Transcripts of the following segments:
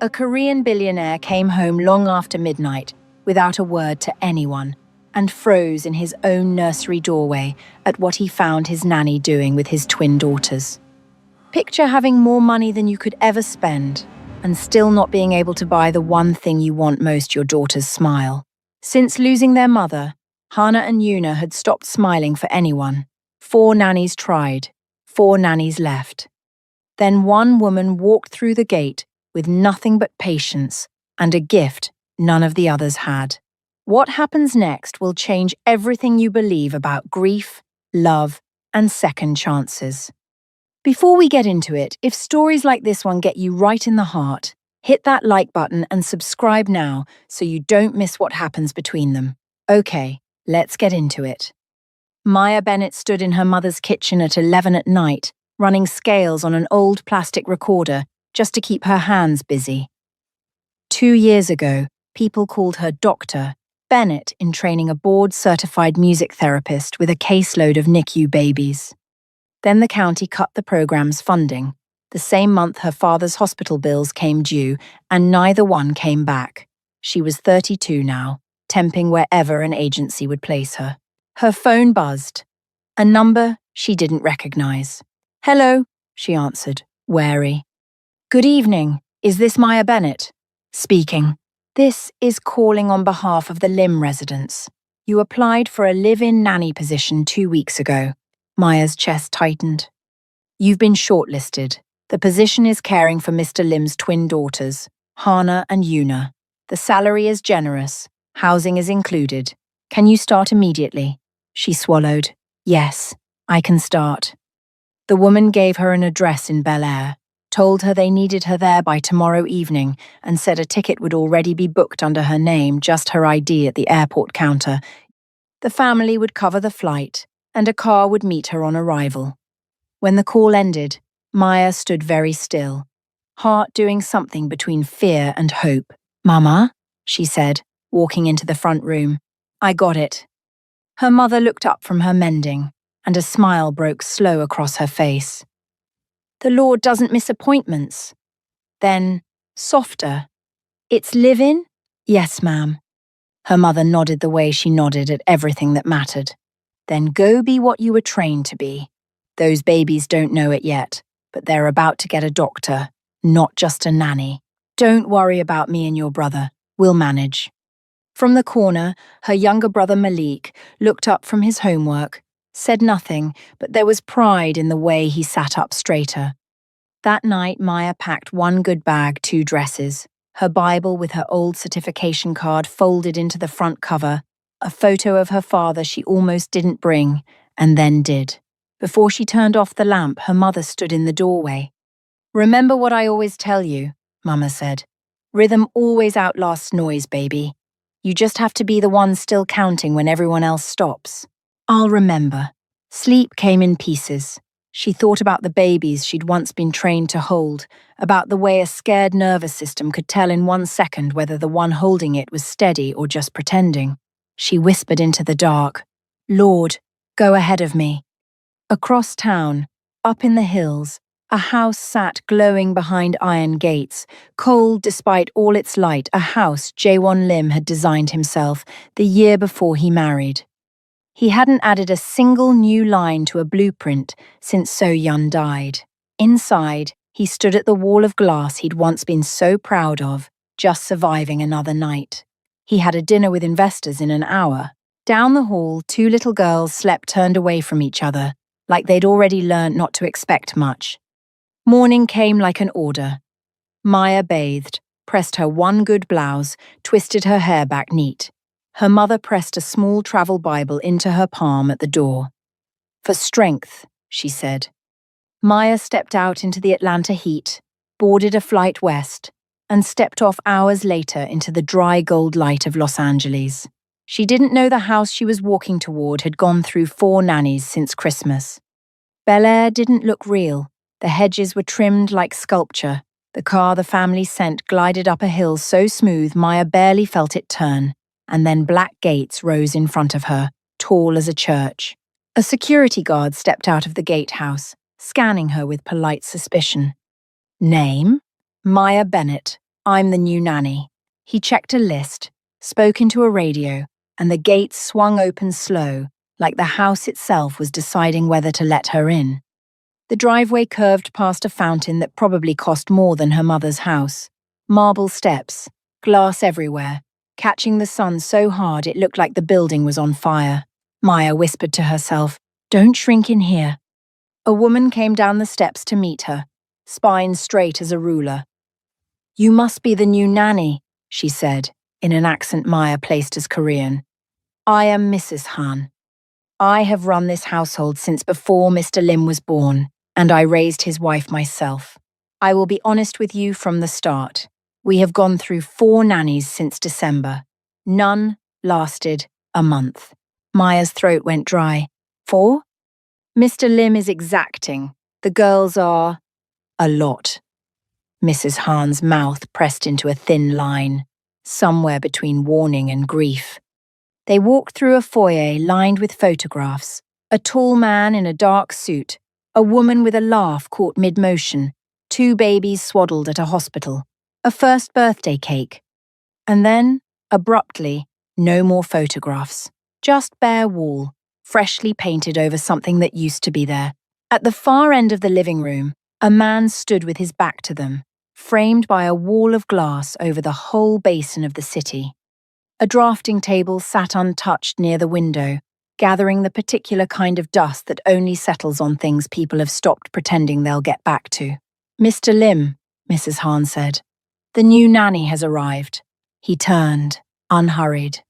A Korean billionaire came home long after midnight, without a word to anyone, and froze in his own nursery doorway at what he found his nanny doing with his twin daughters. Picture having more money than you could ever spend, and still not being able to buy the one thing you want most, your daughter's smile. Since losing their mother, Hana and Yuna had stopped smiling for anyone. 4 nannies tried, 4 nannies left. Then one woman walked through the gate with nothing but patience and a gift none of the others had. What happens next will change everything you believe about grief, love, and second chances. Before we get into it, if stories like this one get you right in the heart, hit that like button and subscribe now so you don't miss what happens between them. Okay, let's get into it. Maya Bennett stood in her mother's kitchen at 11 at night, running scales on an old plastic recorder just to keep her hands busy. 2 years ago, people called her Dr. Bennett in training a board-certified music therapist with a caseload of NICU babies. Then the county cut the program's funding. The same month her father's hospital bills came due, and neither one came back. She was 32 now, temping wherever an agency would place her. Her phone buzzed. A number she didn't recognize. "Hello," she answered, wary. "Good evening. Is this Maya Bennett?" "Speaking." "This is calling on behalf of the Lim residents. You applied for a live-in nanny position 2 weeks ago." Maya's chest tightened. "You've been shortlisted. The position is caring for Mr. Lim's twin daughters, Hana and Yuna. The salary is generous. Housing is included. Can you start immediately?" She swallowed. "Yes, I can start." The woman gave her an address in Bel Air, told her they needed her there by tomorrow evening, and said a ticket would already be booked under her name, just her ID at the airport counter. The family would cover the flight, and a car would meet her on arrival. When the call ended, Maya stood very still, heart doing something between fear and hope. "Mama," she said, walking into the front room. "I got it." Her mother looked up from her mending, and a smile broke slow across her face. "The Lord doesn't miss appointments." Then, softer, "It's live-in?" "Yes, ma'am." Her mother nodded the way she nodded at everything that mattered. "Then go be what you were trained to be. Those babies don't know it yet, but they're about to get a doctor, not just a nanny. Don't worry about me and your brother. We'll manage." From the corner, her younger brother Malik looked up from his homework, said nothing, but there was pride in the way he sat up straighter. That night, Maya packed 1 good bag, 2 dresses, her Bible with her old certification card folded into the front cover, a photo of her father she almost didn't bring, and then did. Before she turned off the lamp, her mother stood in the doorway. "Remember what I always tell you," Mama said. "Rhythm always outlasts noise, baby. You just have to be the one still counting when everyone else stops." "I'll remember." Sleep came in pieces. She thought about the babies she'd once been trained to hold, about the way a scared nervous system could tell in 1 second whether the one holding it was steady or just pretending. She whispered into the dark, "Lord, go ahead of me." Across town, up in the hills, a house sat glowing behind iron gates, cold despite all its light, a house Jaewon Lim had designed himself the year before he married. He hadn't added a single new line to a blueprint since So Yun died. Inside, he stood at the wall of glass he'd once been so proud of, just surviving another night. He had a dinner with investors in an hour. Down the hall, 2 little girls slept turned away from each other, like they'd already learned not to expect much. Morning came like an order. Maya bathed, pressed her 1 good blouse, twisted her hair back neat. Her mother pressed a small travel Bible into her palm at the door. "For strength," she said. Maya stepped out into the Atlanta heat, boarded a flight west, and stepped off hours later into the dry gold light of Los Angeles. She didn't know the house she was walking toward had gone through 4 nannies since Christmas. Bel Air didn't look real. The hedges were trimmed like sculpture. The car the family sent glided up a hill so smooth Maya barely felt it turn, and then black gates rose in front of her, tall as a church. A security guard stepped out of the gatehouse, scanning her with polite suspicion. "Name? Maya Bennett," I'm the new nanny. He checked a list, spoke into a radio, and the gates swung open slow, like the house itself was deciding whether to let her in. The driveway curved past a fountain that probably cost more than her mother's house. Marble steps, glass everywhere, catching the sun so hard it looked like the building was on fire. Maya whispered to herself, "Don't shrink in here." A woman came down the steps to meet her, spine straight as a ruler. "You must be the new nanny," she said, in an accent Maya placed as Korean. "I am Mrs. Han. I have run this household since before Mr. Lim was born, and I raised his wife myself. I will be honest with you from the start. We have gone through 4 nannies since December. None lasted a month." Maya's throat went dry. 4? Mr. Lim is exacting. The girls are a lot. Mrs. Han's mouth pressed into a thin line, somewhere between warning and grief. They walked through a foyer lined with photographs. A tall man in a dark suit, a woman with a laugh caught mid-motion, 2 babies swaddled at a hospital, a first birthday cake. And then, abruptly, no more photographs. Just bare wall, freshly painted over something that used to be there. At the far end of the living room, a man stood with his back to them, framed by a wall of glass over the whole basin of the city. A drafting table sat untouched near the window, gathering the particular kind of dust that only settles on things people have stopped pretending they'll get back to. "Mr. Lim," Mrs. Han said, "the new nanny has arrived." He turned, unhurried.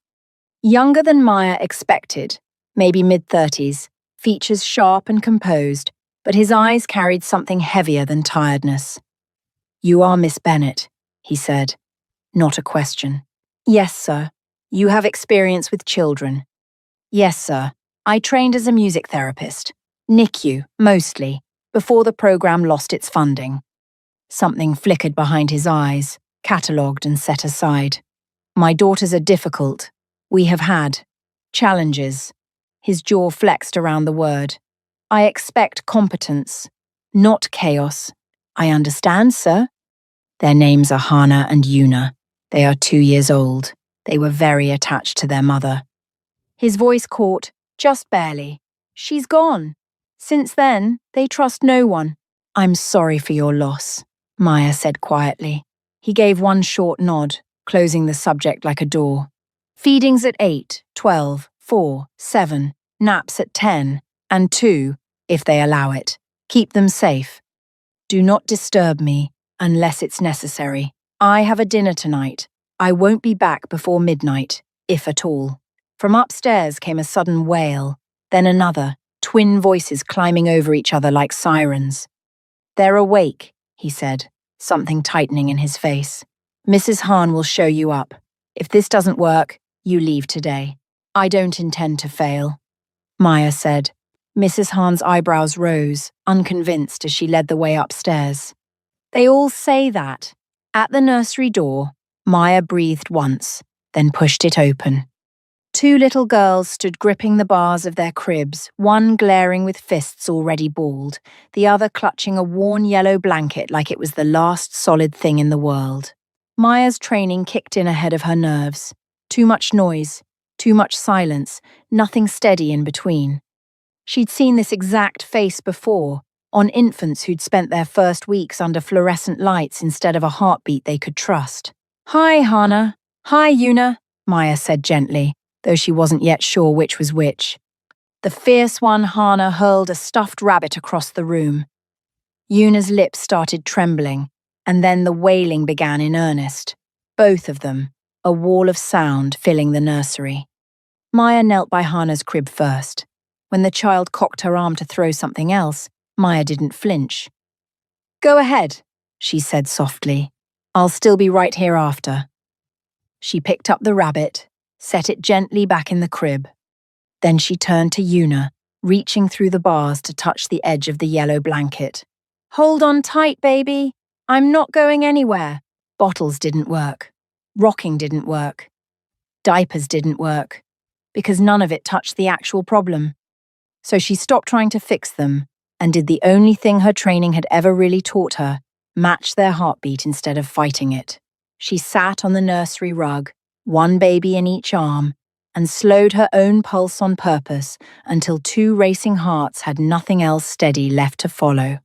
Younger than Maya expected, maybe mid-30s, features sharp and composed, but his eyes carried something heavier than tiredness. "You are Miss Bennett," he said. Not a question. "Yes, sir. You have experience with children." "Yes, sir. I trained as a music therapist. NICU, mostly, before the program lost its funding." Something flickered behind his eyes, catalogued and set aside. "My daughters are difficult. We have had challenges." His jaw flexed around the word. "I expect competence, not chaos." "I understand, sir." Their names are Hana and Yuna. They are 2 years old. They were very attached to their mother. His voice caught, just barely. "She's gone. Since then, they trust no one." "I'm sorry for your loss," Maya said quietly. He gave one short nod, closing the subject like a door. "Feedings at 8, 12, 4, 7, naps at 10, and 2, if they allow it. Keep them safe. Do not disturb me, unless it's necessary. I have a dinner tonight. I won't be back before midnight, if at all." From upstairs came a sudden wail, then another, twin voices climbing over each other like sirens. "They're awake," he said, something tightening in his face. "Mrs. Han will show you up. If this doesn't work, you leave today." "I don't intend to fail," Maya said. Mrs. Han's eyebrows rose, unconvinced as she led the way upstairs. "They all say that." At the nursery door, Maya breathed once, then pushed it open. 2 little girls stood gripping the bars of their cribs, one glaring with fists already balled, the other clutching a worn yellow blanket like it was the last solid thing in the world. Maya's training kicked in ahead of her nerves. Too much noise, too much silence, nothing steady in between. She'd seen this exact face before, on infants who'd spent their first weeks under fluorescent lights instead of a heartbeat they could trust. "Hi, Hana. Hi, Yuna," Maya said gently, though she wasn't yet sure which was which. The fierce one, Hana, hurled a stuffed rabbit across the room. Yuna's lips started trembling, and then the wailing began in earnest. Both of them, a wall of sound filling the nursery. Maya knelt by Hana's crib first. When the child cocked her arm to throw something else, Maya didn't flinch. "Go ahead," she said softly. "I'll still be right here after." She picked up the rabbit, set it gently back in the crib. Then she turned to Yuna, reaching through the bars to touch the edge of the yellow blanket. "Hold on tight, baby. I'm not going anywhere." Bottles didn't work. Rocking didn't work. Diapers didn't work, because none of it touched the actual problem. So she stopped trying to fix them and did the only thing her training had ever really taught her, match their heartbeat instead of fighting it. She sat on the nursery rug, one baby in each arm, and slowed her own pulse on purpose until two racing hearts had nothing else steady left to follow.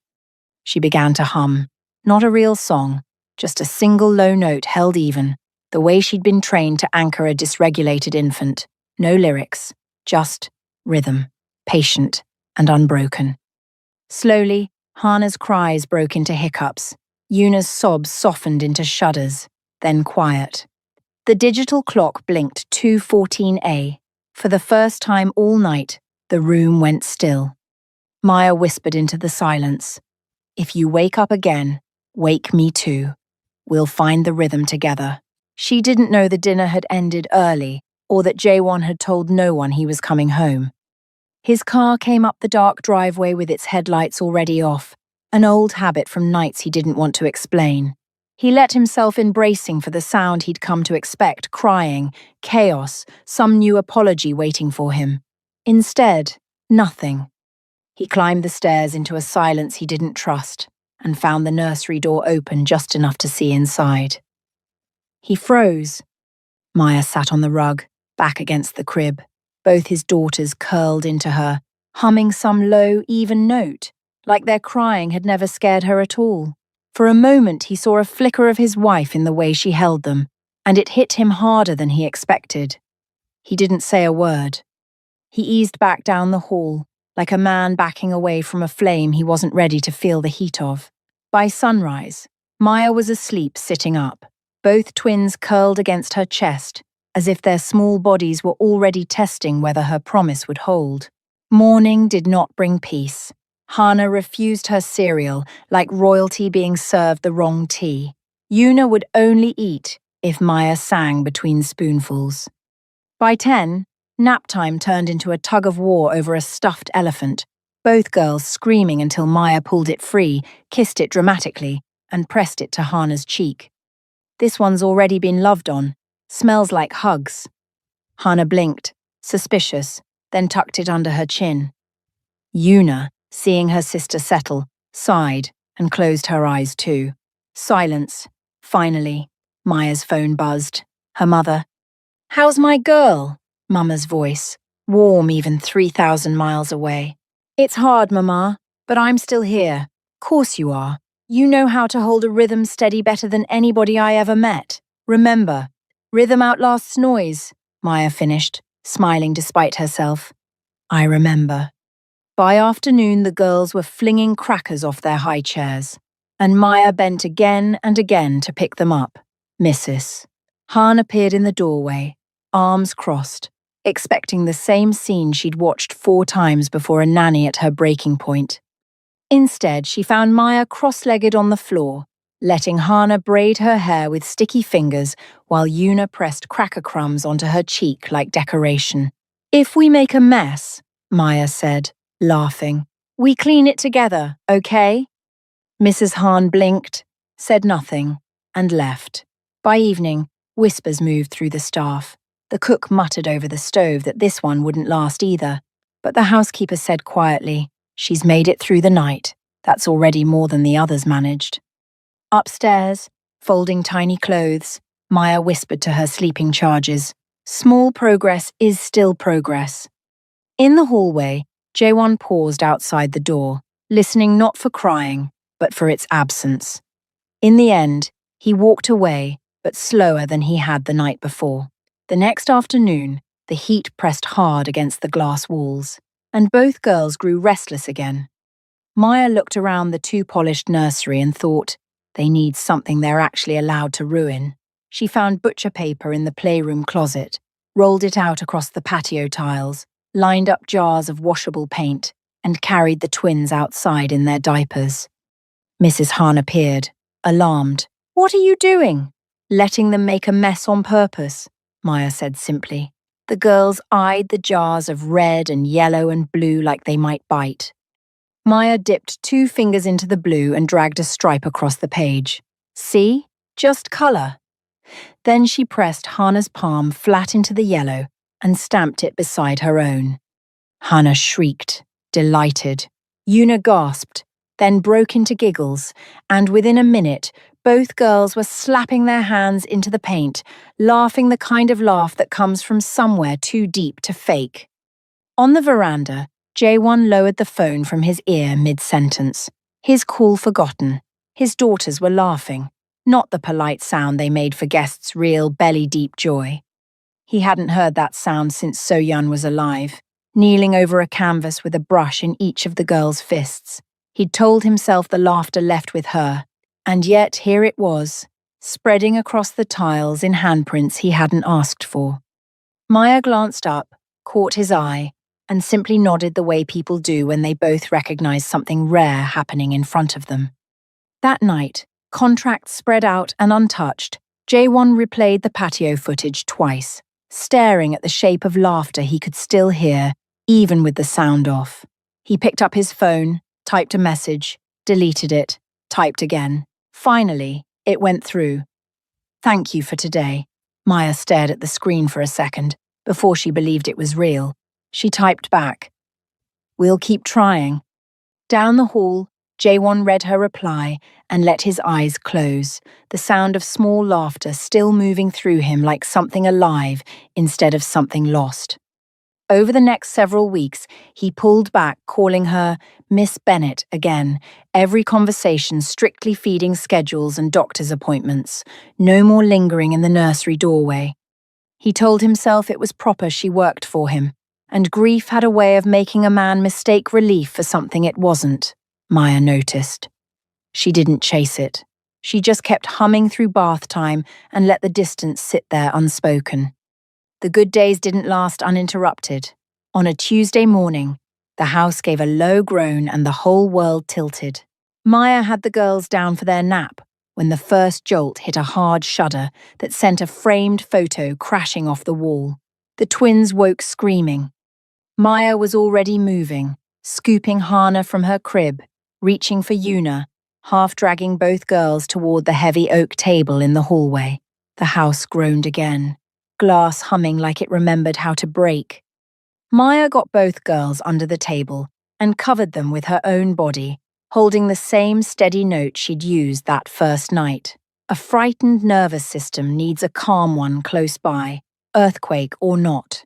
She began to hum, not a real song, just a single low note held even, the way she'd been trained to anchor a dysregulated infant. No lyrics, just rhythm, patient and unbroken. Slowly, Hana's cries broke into hiccups. Yuna's sobs softened into shudders, then quiet. The digital clock blinked 2:14 a. For the first time all night, the room went still. Maya whispered into the silence, "If you wake up again, wake me too. We'll find the rhythm together." She didn't know the dinner had ended early, or that Jaewon had told no one he was coming home. His car came up the dark driveway with its headlights already off, an old habit from nights he didn't want to explain. He let himself in bracing for the sound he'd come to expect, crying, chaos, some new apology waiting for him. Instead, nothing. He climbed the stairs into a silence he didn't trust and found the nursery door open just enough to see inside. He froze. Maya sat on the rug, back against the crib, both his daughters curled into her, humming some low, even note, like their crying had never scared her at all. For a moment he saw a flicker of his wife in the way she held them, and it hit him harder than he expected. He didn't say a word. He eased back down the hall, like a man backing away from a flame he wasn't ready to feel the heat of. By sunrise, Maya was asleep sitting up, both twins curled against her chest, as if their small bodies were already testing whether her promise would hold. Morning did not bring peace. Hana refused her cereal, like royalty being served the wrong tea. Yuna would only eat if Maya sang between spoonfuls. By 10, nap time turned into a tug-of-war over a stuffed elephant, both girls screaming until Maya pulled it free, kissed it dramatically, and pressed it to Hana's cheek. "This one's already been loved on. Smells like hugs." Hana blinked, suspicious, then tucked it under her chin. Yuna, seeing her sister settle, sighed and closed her eyes too. Silence. Finally, Maya's phone buzzed. Her mother. "How's my girl?" Mama's voice, warm even 3,000 miles away. "It's hard, Mama, but I'm still here." "Course you are. You know how to hold a rhythm steady better than anybody I ever met. Remember, rhythm outlasts noise," Maya finished, smiling despite herself. "I remember." By afternoon, the girls were flinging crackers off their high chairs, and Maya bent again and again to pick them up. "Mrs." Han appeared in the doorway, arms crossed, expecting the same scene she'd watched 4 times before a nanny at her breaking point. Instead, she found Maya cross-legged on the floor, letting Hana braid her hair with sticky fingers while Yuna pressed cracker crumbs onto her cheek like decoration. "If we make a mess," Maya said, laughing, "we clean it together, okay?" Mrs. Han blinked, said nothing, and left. By evening, whispers moved through the staff. The cook muttered over the stove that this one wouldn't last either, but the housekeeper said quietly, "She's made it through the night. That's already more than the others managed." Upstairs, folding tiny clothes, Maya whispered to her sleeping charges, "Small progress is still progress." In the hallway, Jaewon paused outside the door, listening not for crying, but for its absence. In the end, he walked away, but slower than he had the night before. The next afternoon, the heat pressed hard against the glass walls, and both girls grew restless again. Maya looked around the too-polished nursery and thought, they need something they're actually allowed to ruin. She found butcher paper in the playroom closet, rolled it out across the patio tiles, lined up jars of washable paint, and carried the twins outside in their diapers. Mrs. Han appeared, alarmed. "What are you doing?" "Letting them make a mess on purpose," Maya said simply. The girls eyed the jars of red and yellow and blue like they might bite. Maya dipped 2 fingers into the blue and dragged a stripe across the page. "See? Just colour." Then she pressed Hana's palm flat into the yellow and stamped it beside her own. Hana shrieked, delighted. Yuna gasped, then broke into giggles, and within a minute, Both girls were slapping their hands into the paint, laughing the kind of laugh that comes from somewhere too deep to fake. On the veranda, Jaewon lowered the phone from his ear mid-sentence. His call forgotten. His daughters were laughing, not the polite sound they made for guests' real belly-deep joy. He hadn't heard that sound since So-yeon was alive, kneeling over a canvas with a brush in each of the girls' fists. He'd told himself the laughter left with her, and yet here it was, spreading across the tiles in handprints he hadn't asked for. Maya glanced up, caught his eye, and simply nodded the way people do when they both recognize something rare happening in front of them. That night, contracts spread out and untouched, Jaewon replayed the patio footage twice, staring at the shape of laughter he could still hear, even with the sound off. He picked up his phone, typed a message, deleted it, typed again. Finally, it went through. "Thank you for today." Maya stared at the screen for a second, before she believed it was real. She typed back, "We'll keep trying." Down the hall, Jaewon read her reply and let his eyes close, the sound of small laughter still moving through him like something alive instead of something lost. Over the next several weeks, he pulled back, calling her Miss Bennett again, every conversation strictly feeding schedules and doctor's appointments, no more lingering in the nursery doorway. He told himself it was proper she worked for him, and grief had a way of making a man mistake relief for something it wasn't, Maya noticed. She didn't chase it. She just kept humming through bath time and let the distance sit there unspoken. The good days didn't last uninterrupted. On a Tuesday morning, the house gave a low groan and the whole world tilted. Maya had the girls down for their nap when the first jolt hit a hard shudder that sent a framed photo crashing off the wall. The twins woke screaming. Maya was already moving, scooping Hana from her crib, reaching for Yuna, half dragging both girls toward the heavy oak table in the hallway. The house groaned again, glass humming like it remembered how to break. Maya got both girls under the table and covered them with her own body, holding the same steady note she'd used that first night. A frightened nervous system needs a calm one close by, earthquake or not.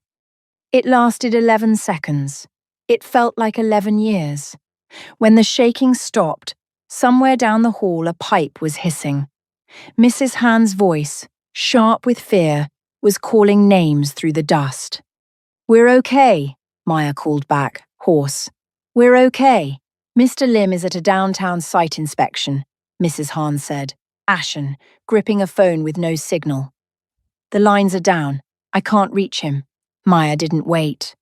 It lasted 11 seconds. It felt like 11 years. When the shaking stopped, somewhere down the hall a pipe was hissing. Mrs. Han's voice, sharp with fear, was calling names through the dust. "We're okay," Maya called back, hoarse. "We're okay. Mr. Lim is at a downtown site inspection," Mrs. Han said, ashen, gripping a phone with no signal. "The lines are down. I can't reach him." Maya didn't wait.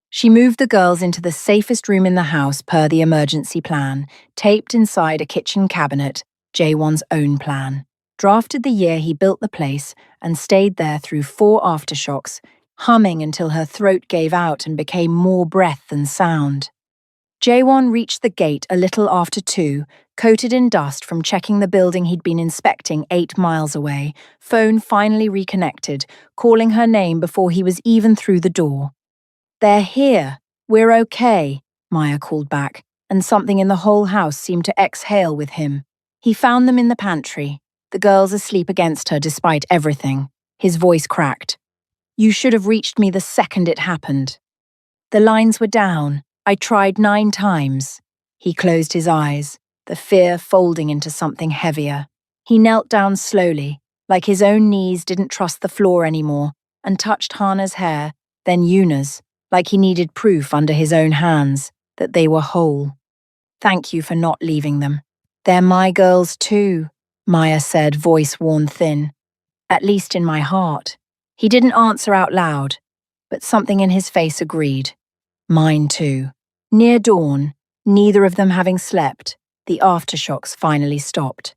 She moved the girls into the safest room in the house per the emergency plan, taped inside a kitchen cabinet, Jaewon's own plan. Drafted the year he built the place and stayed there through 4 aftershocks, humming until her throat gave out and became more breath than sound. Jaewon reached the gate a little after 2, coated in dust from checking the building he'd been inspecting 8 miles away, phone finally reconnected, calling her name before he was even through the door. "They're here. We're okay," Maya called back, and something in the whole house seemed to exhale with him. He found them in the pantry, the girls asleep against her despite everything. His voice cracked. "You should have reached me the second it happened." "The lines were down. I tried 9 times. He closed his eyes, the fear folding into something heavier. He knelt down slowly, like his own knees didn't trust the floor anymore, and touched Hana's hair, then Yuna's, like he needed proof under his own hands that they were whole. "Thank you for not leaving them. They're my girls too," Maya said, voice worn thin. "At least in my heart." He didn't answer out loud, but something in his face agreed. "Mine too." Near dawn, neither of them having slept, the aftershocks finally stopped.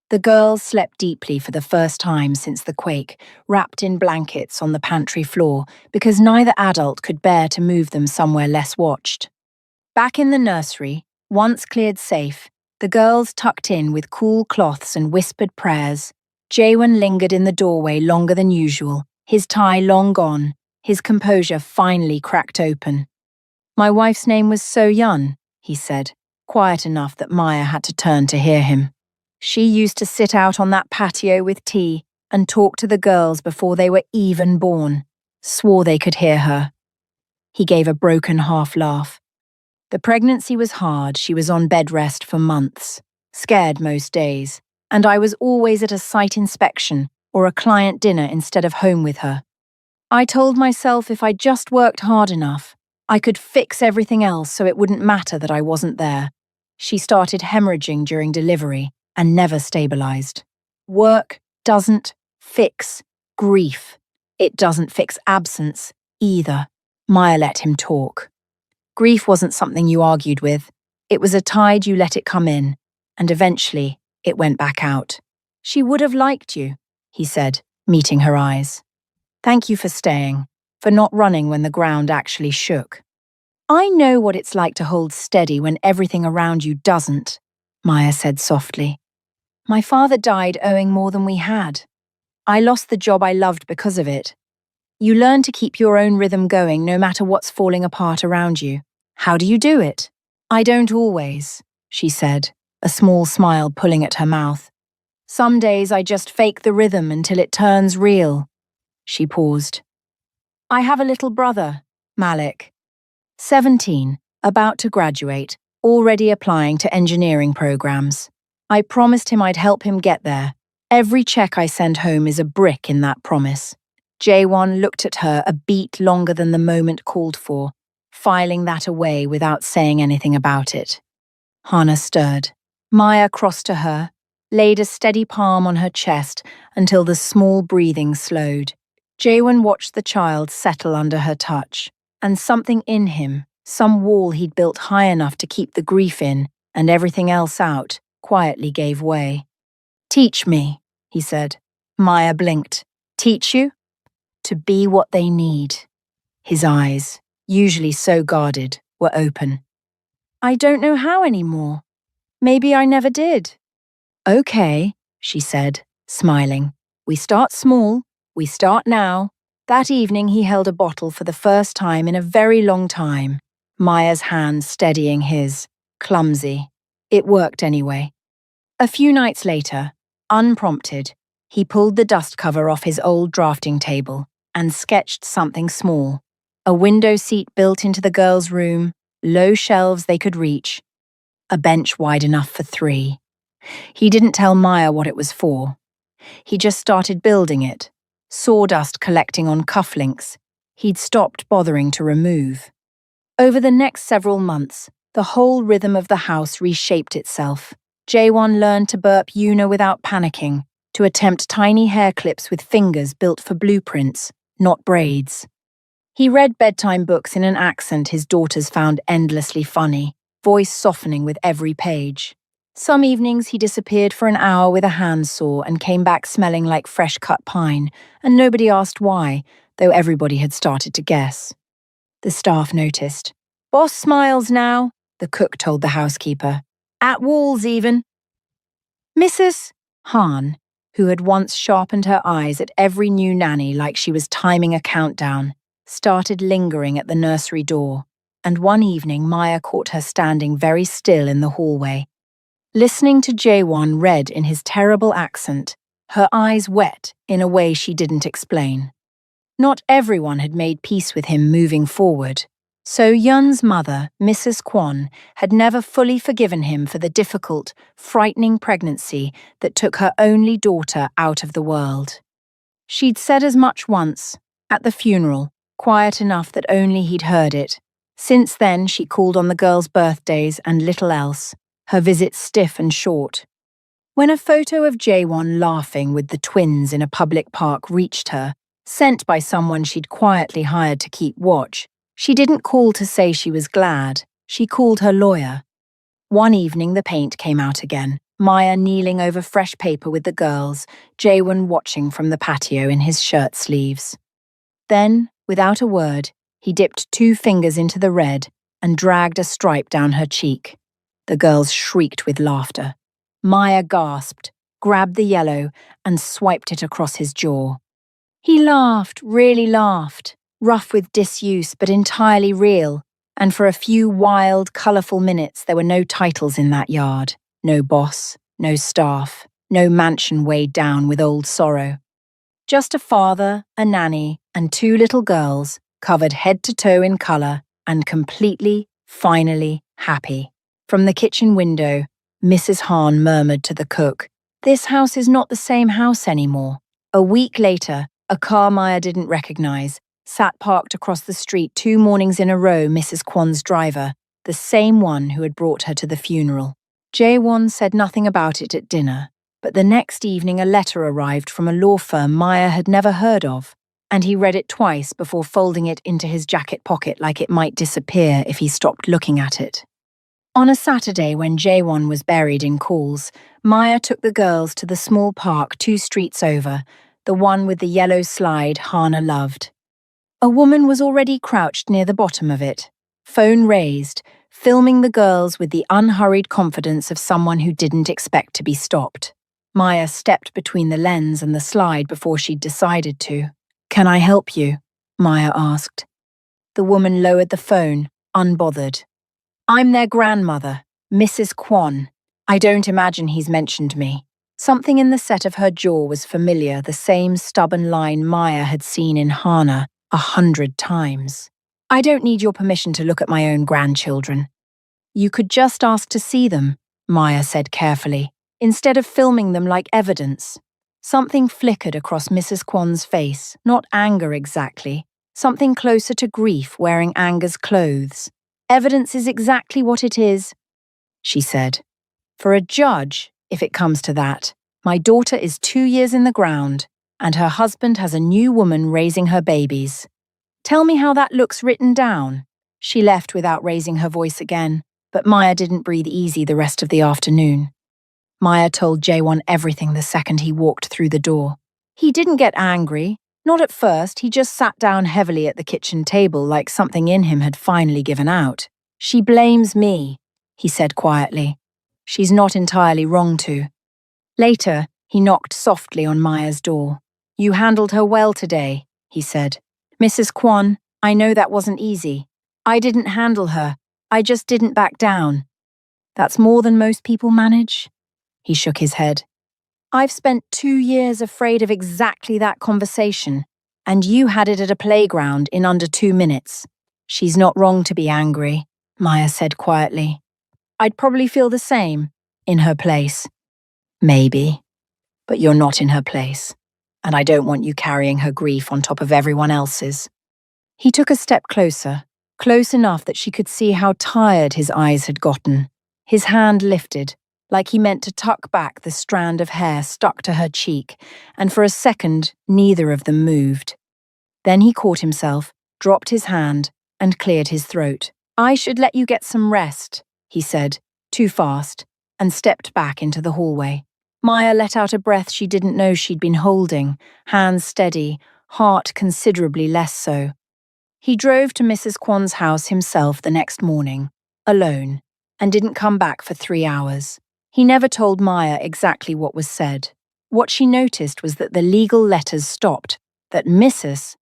The girls slept deeply for the first time since the quake, wrapped in blankets on the pantry floor because neither adult could bear to move them somewhere less watched. Back in the nursery, once cleared safe, the girls tucked in with cool cloths and whispered prayers. Jaewon lingered in the doorway longer than usual, his tie long gone, his composure finally cracked open. "My wife's name was So-yeon," he said, quiet enough that Maya had to turn to hear him. She used to sit out on that patio with tea and talk to the girls before they were even born. Swore they could hear her. He gave a broken half laugh. The pregnancy was hard. She was on bed rest for months, scared most days, and I was always at a site inspection or a client dinner instead of home with her. I told myself if I just worked hard enough, I could fix everything else so it wouldn't matter that I wasn't there. She started hemorrhaging during delivery and never stabilized. Work doesn't fix grief. It doesn't fix absence either. Maya let him talk. Grief wasn't something you argued with. It was a tide you let it come in, and eventually it went back out. She would have liked you, he said, meeting her eyes. Thank you for staying, for not running when the ground actually shook. I know what it's like to hold steady when everything around you doesn't, Maya said softly. My father died owing more than we had. I lost the job I loved because of it. You learn to keep your own rhythm going no matter what's falling apart around you. How do you do it? I don't always, she said, a small smile pulling at her mouth. Some days I just fake the rhythm until it turns real. She paused. I have a little brother, Malik. 17, about to graduate, already applying to engineering programs. I promised him I'd help him get there. Every check I send home is a brick in that promise. Jaewon looked at her a beat longer than the moment called for, filing that away without saying anything about it. Hana stirred. Maya crossed to her, laid a steady palm on her chest until the small breathing slowed. Jaewon watched the child settle under her touch, and something in him, some wall he'd built high enough to keep the grief in and everything else out, quietly gave way. Teach me, he said. Maya blinked. Teach you? To be what they need. His eyes, usually so guarded, were open. I don't know how anymore. Maybe I never did. Okay, she said, smiling. We start small. We start now. That evening he held a bottle for the first time in a very long time, Maya's hand steadying his, clumsy. It worked anyway. A few nights later, unprompted, he pulled the dust cover off his old drafting table and sketched something small. A window seat built into the girls' room, low shelves they could reach, a bench wide enough for 3. He didn't tell Maya what it was for. He just started building it, sawdust collecting on cufflinks he'd stopped bothering to remove. Over the next several months, the whole rhythm of the house reshaped itself. Jaewon learned to burp Yuna without panicking, to attempt tiny hair clips with fingers built for blueprints, not braids. He read bedtime books in an accent his daughters found endlessly funny, voice softening with every page. Some evenings he disappeared for an hour with a handsaw and came back smelling like fresh-cut pine, and nobody asked why, though everybody had started to guess. The staff noticed. Boss smiles now, the cook told the housekeeper. At walls even. Mrs. Han, who had once sharpened her eyes at every new nanny like she was timing a countdown, started lingering at the nursery door, and one evening Maya caught her standing very still in the hallway. Listening to Jaewon read in his terrible accent, her eyes wet in a way she didn't explain. Not everyone had made peace with him moving forward, so Yun's mother, Mrs. Kwon, had never fully forgiven him for the difficult, frightening pregnancy that took her only daughter out of the world. She'd said as much once, at the funeral, quiet enough that only he'd heard it. Since then, she called on the girls' birthdays and little else, her visits stiff and short. When a photo of Jaewon laughing with the twins in a public park reached her, sent by someone she'd quietly hired to keep watch, she didn't call to say she was glad. She called her lawyer. One evening the paint came out again, Maya kneeling over fresh paper with the girls, Jaewon watching from the patio in his shirt sleeves. Then, without a word, he dipped 2 fingers into the red and dragged a stripe down her cheek. The girls shrieked with laughter. Maya gasped, grabbed the yellow, and swiped it across his jaw. He laughed, really laughed, rough with disuse but entirely real, and for a few wild, colourful minutes there were no titles in that yard. No boss, no staff, no mansion weighed down with old sorrow. Just a father, a nanny, and two little girls, covered head to toe in colour and completely, finally happy. From the kitchen window, Mrs. Hahn murmured to the cook, "This house is not the same house anymore." A week later, a car Maya didn't recognise sat parked across the street 2 mornings in a row, Mrs. Kwon's driver, the same one who had brought her to the funeral. Jae-won said nothing about it at dinner, but the next evening a letter arrived from a law firm Maya had never heard of, and he read it twice before folding it into his jacket pocket like it might disappear if he stopped looking at it. On a Saturday when Jae-won was buried in calls, Maya took the girls to the small park 2 streets over, the one with the yellow slide Hana loved. A woman was already crouched near the bottom of it, phone raised, filming the girls with the unhurried confidence of someone who didn't expect to be stopped. Maya stepped between the lens and the slide before she'd decided to. "Can I help you?" Maya asked. The woman lowered the phone, unbothered. "I'm their grandmother, Mrs. Kwon. I don't imagine he's mentioned me." Something in the set of her jaw was familiar, the same stubborn line Maya had seen in Hana 100 times. "I don't need your permission to look at my own grandchildren." "You could just ask to see them," Maya said carefully, "instead of filming them like evidence." Something flickered across Mrs. Kwon's face, not anger exactly, something closer to grief wearing anger's clothes. "Evidence is exactly what it is," she said. "For a judge, if it comes to that, my daughter is 2 years in the ground, and her husband has a new woman raising her babies. Tell me how that looks written down." She left without raising her voice again, but Maya didn't breathe easy the rest of the afternoon. Maya told Jae-won everything the second he walked through the door. He didn't get angry. Not at first, he just sat down heavily at the kitchen table like something in him had finally given out. "She blames me," he said quietly. "She's not entirely wrong to." Later, he knocked softly on Maya's door. "You handled her well today," he said. "Mrs. Kwon, I know that wasn't easy. I didn't handle her. I just didn't back down." "That's more than most people manage?" He shook his head. "I've spent 2 years afraid of exactly that conversation, and you had it at a playground in under 2 minutes." "She's not wrong to be angry," Maya said quietly. "I'd probably feel the same, in her place." "Maybe, but you're not in her place, and I don't want you carrying her grief on top of everyone else's." He took a step closer, close enough that she could see how tired his eyes had gotten. His hand lifted, like he meant to tuck back the strand of hair stuck to her cheek, and for a second neither of them moved. Then he caught himself, dropped his hand, and cleared his throat. "I should let you get some rest," he said, too fast, and stepped back into the hallway. Maya let out a breath she didn't know she'd been holding, hands steady, heart considerably less so. He drove to Mrs. Kwon's house himself the next morning, alone, and didn't come back for 3 hours. He never told Maya exactly what was said. What she noticed was that the legal letters stopped, that Mrs.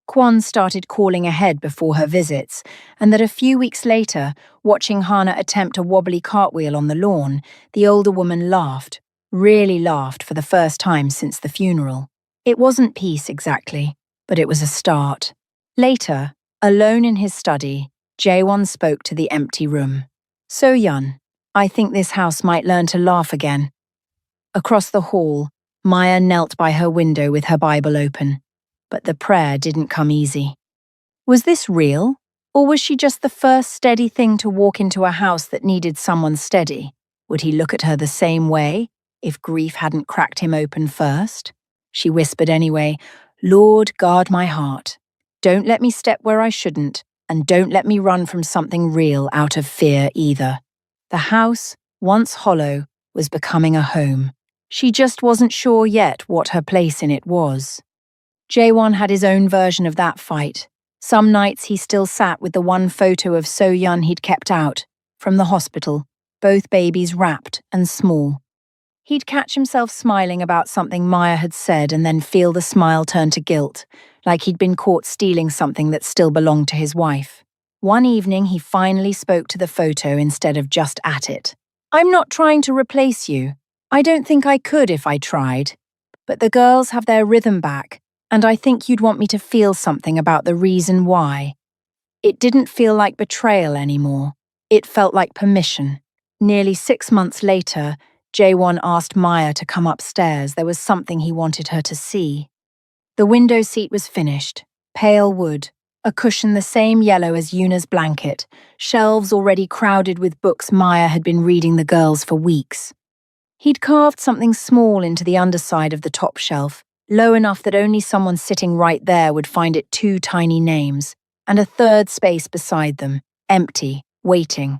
Kwon started calling ahead before her visits, and that a few weeks later, watching Hana attempt a wobbly cartwheel on the lawn, the older woman laughed, really laughed for the first time since the funeral. It wasn't peace exactly, but it was a start. Later, alone in his study, Jae-won spoke to the empty room. "So-yeon, I think this house might learn to laugh again." Across the hall, Maya knelt by her window with her Bible open, but the prayer didn't come easy. Was this real, or was she just the first steady thing to walk into a house that needed someone steady? Would he look at her the same way, if grief hadn't cracked him open first? She whispered anyway, "Lord, guard my heart. Don't let me step where I shouldn't, and don't let me run from something real out of fear either." The house, once hollow, was becoming a home. She just wasn't sure yet what her place in it was. Jae-won had his own version of that fight. Some nights he still sat with the one photo of So-yeon he'd kept out, from the hospital, both babies wrapped and small. He'd catch himself smiling about something Maya had said and then feel the smile turn to guilt, like he'd been caught stealing something that still belonged to his wife. One evening he finally spoke to the photo instead of just at it. "I'm not trying to replace you," I don't think I could if I tried, but the girls have their rhythm back, and I think you'd want me to feel something about the reason why. It didn't feel like betrayal anymore. It felt like permission. Nearly 6 months later, Jaewon asked Maya to come upstairs. There was something he wanted her to see. The window seat was finished, pale wood, a cushion the same yellow as Yuna's blanket, shelves already crowded with books Maya had been reading the girls for weeks. He'd carved something small into the underside of the top shelf, low enough that only someone sitting right there would find it two tiny names, and a third space beside them, empty, waiting.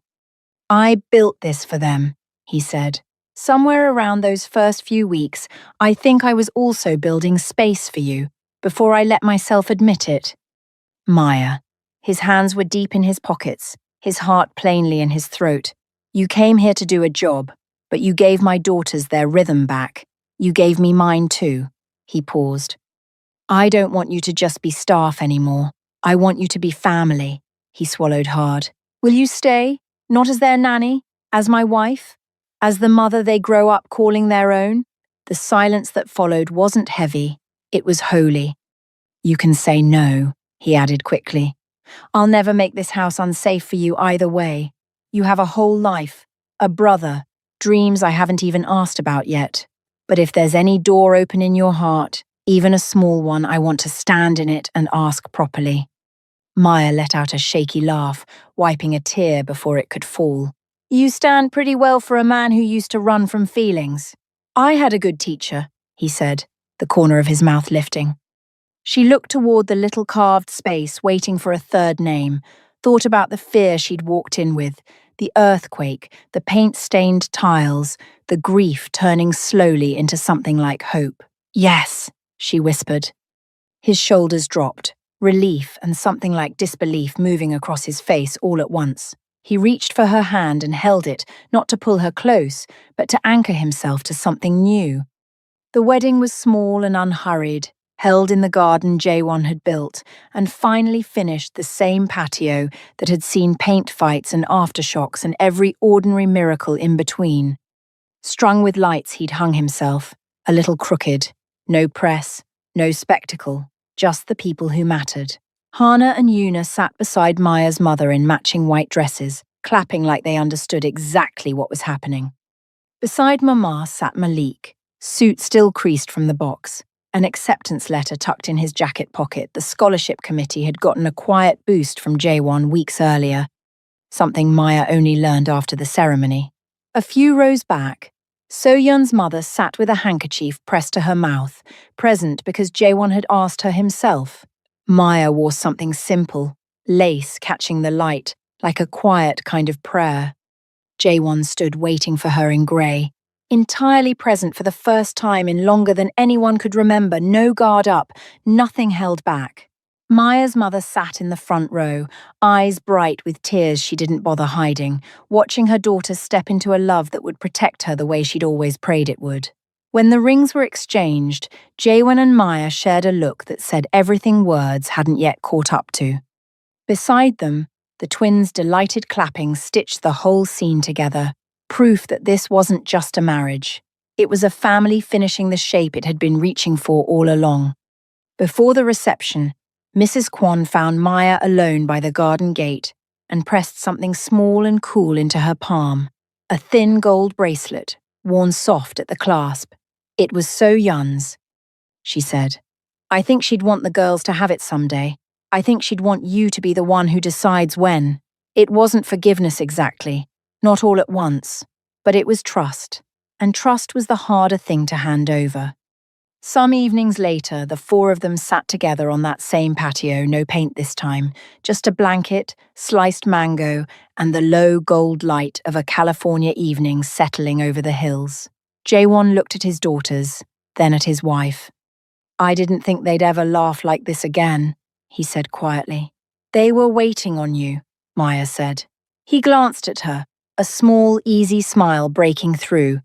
I built this for them, he said. Somewhere around those first few weeks, I think I was also building space for you, before I let myself admit it. Maya. His hands were deep in his pockets, his heart plainly in his throat. You came here to do a job, but you gave my daughters their rhythm back. You gave me mine too. He paused. I don't want you to just be staff anymore. I want you to be family. He swallowed hard. Will you stay? Not as their nanny? As my wife? As the mother they grow up calling their own? The silence that followed wasn't heavy. It was holy. You can say no, he added quickly. I'll never make this house unsafe for you either way. You have a whole life, a brother, dreams I haven't even asked about yet. But if there's any door open in your heart, even a small one, I want to stand in it and ask properly. Maya let out a shaky laugh, wiping a tear before it could fall. You stand pretty well for a man who used to run from feelings. I had a good teacher, he said, the corner of his mouth lifting. She looked toward the little carved space, waiting for a third name, thought about the fear she'd walked in with, the earthquake, the paint-stained tiles, the grief turning slowly into something like hope. Yes, she whispered. His shoulders dropped, relief and something like disbelief moving across his face all at once. He reached for her hand and held it, not to pull her close, but to anchor himself to something new. The wedding was small and unhurried, held in the garden Jaewon had built, and finally finished the same patio that had seen paint fights and aftershocks and every ordinary miracle in between. Strung with lights he'd hung himself, a little crooked, no press, no spectacle, just the people who mattered. Hana and Yuna sat beside Maya's mother in matching white dresses, clapping like they understood exactly what was happening. Beside Mama sat Malik, suit still creased from the box, an acceptance letter tucked in his jacket pocket. The scholarship committee had gotten a quiet boost from Jaewon weeks earlier, something Maya only learned after the ceremony. A few rows back, So-Yun's mother sat with a handkerchief pressed to her mouth, present because Jaewon had asked her himself. Maya wore something simple, lace catching the light, like a quiet kind of prayer. Jaewon stood waiting for her in grey, entirely present for the first time in longer than anyone could remember, no guard up, nothing held back. Maya's mother sat in the front row, eyes bright with tears she didn't bother hiding, watching her daughter step into a love that would protect her the way she'd always prayed it would. When the rings were exchanged, Jaewon and Maya shared a look that said everything words hadn't yet caught up to. Beside them, the twins' delighted clapping stitched the whole scene together, proof that this wasn't just a marriage. It was a family finishing the shape it had been reaching for all along. Before the reception, Mrs. Kwon found Maya alone by the garden gate and pressed something small and cool into her palm, a thin gold bracelet, worn soft at the clasp. It was So-Yun's, she said. I think she'd want the girls to have it someday. I think she'd want you to be the one who decides when. It wasn't forgiveness exactly, not all at once, but it was trust, and trust was the harder thing to hand over. Some evenings later, the four of them sat together on that same patio, no paint this time, just a blanket, sliced mango, and the low gold light of a California evening settling over the hills. Jaewon looked at his daughters, then at his wife. I didn't think they'd ever laugh like this again, he said quietly. They were waiting on you, Maya said. He glanced at her, a small, easy smile breaking through.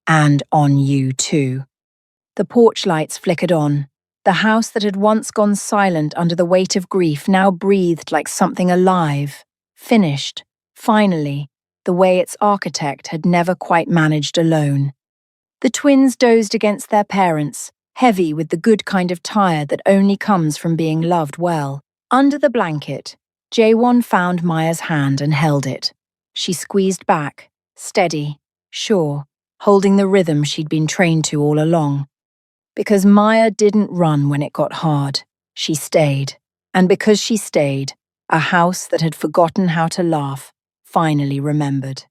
And on you too. The porch lights flickered on. The house that had once gone silent under the weight of grief now breathed like something alive, finished, finally, the way its architect had never quite managed alone. The twins dozed against their parents, heavy with the good kind of tired that only comes from being loved well. Under the blanket, Jaewon found Maya's hand and held it. She squeezed back, steady, sure, holding the rhythm she'd been trained to all along. Because Maya didn't run when it got hard, she stayed. And because she stayed, a house that had forgotten how to laugh finally remembered.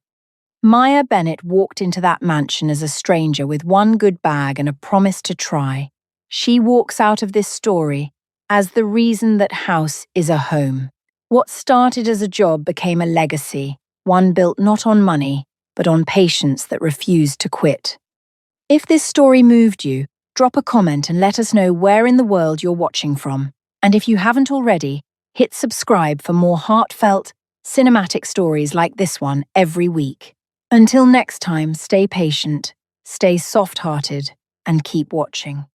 Maya Bennett walked into that mansion as a stranger with one good bag and a promise to try. She walks out of this story as the reason that house is a home. What started as a job became a legacy, one built not on money, but on patience that refused to quit. If this story moved you, drop a comment and let us know where in the world you're watching from. And if you haven't already, hit subscribe for more heartfelt, cinematic stories like this one every week. Until next time, stay patient, stay soft-hearted, and keep watching.